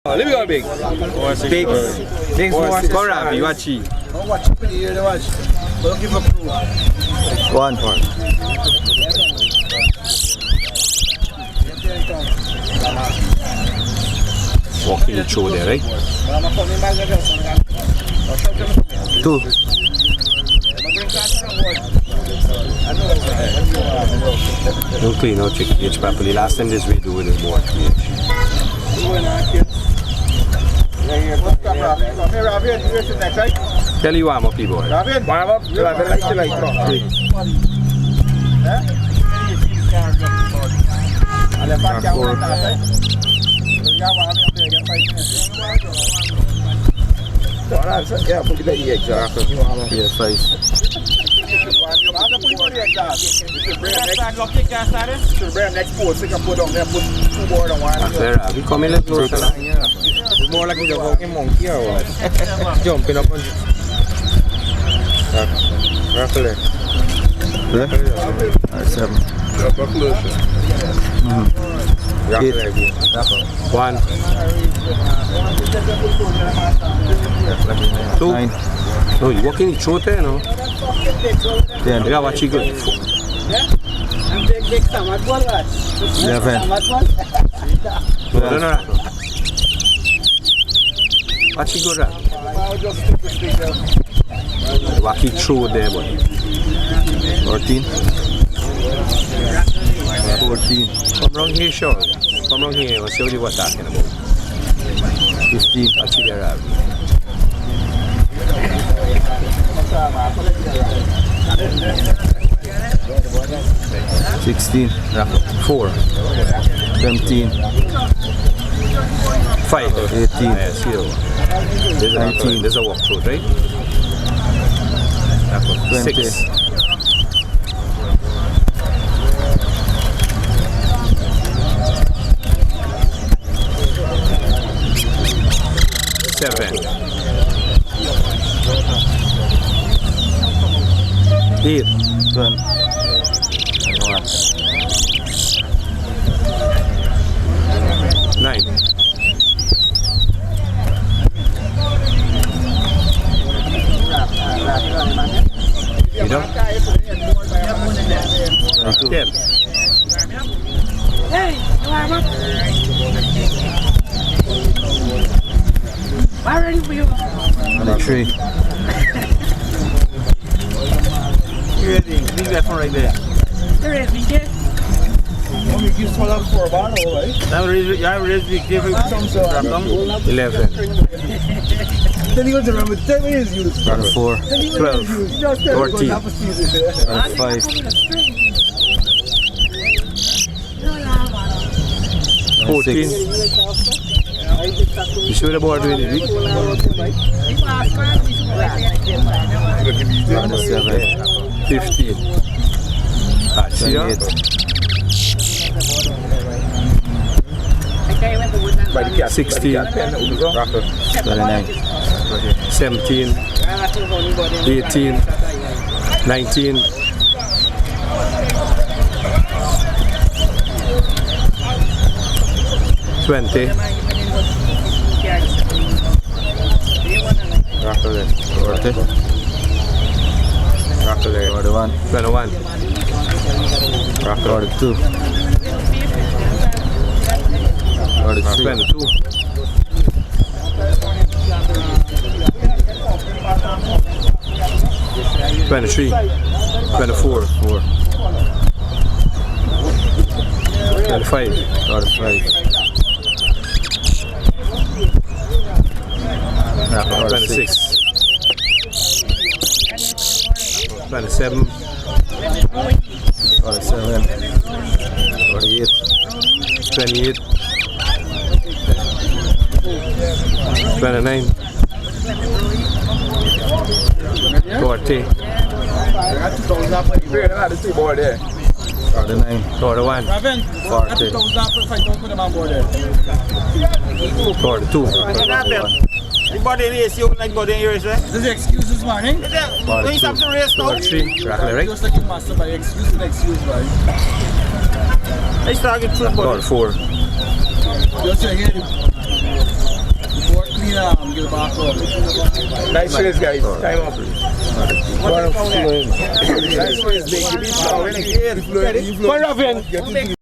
Let me go big. Big. Big Cora, you watch it. One. Walking through there, right? 2. Don't clean out check cage properly. Last time this we do with the board cage. Tell you warm up the board. Warm up, you have a light. Yeah, put it in exactly. Yeah, 5. Next post, you can put on there, put 2 board on one. We come in let's go. It's more like you're walking monkey or what? Jumping up on it. Raffle it. Alright, 7. Raffle 1 2 9. No, you walking in through there, no? 10. You got what you good. 11. No. What you good at? Walking through there, boy. 14. 14. Come round here, Sean. Come round here. We'll see what you were talking about. 15. What you there, 16. 4 17. 5 18. Yes, here. There's a walkthrough, right? 20. 6 7 8 1. 9 You know? 10 Hey, Lamaha. I'm ready for you. 23. You ready? Leave that one right there. You're ready, BJ. Oh, you give small up for a bottle, right? I'm ready to give it some 11 Then you got to remember 10 minutes you 4. 12 14 5. 14 You sure the board doing it? 7. 15 see ya? 16 29. 17 18 19 20 40. 41. 21 42. 43. 22 23 24 4. 25 45. 26 27 47. 48. 28 29 40 49. 41 40. 42 Anybody race you like body in your race, right? This is excuse this morning. When you stop to race now. 43 right? Just like you master by excuse and excuse, right? Let's target football. 4 Just say here. Nice race, guys. Time up. Nice race, big. Give me flow. Ready? Come on, Raven.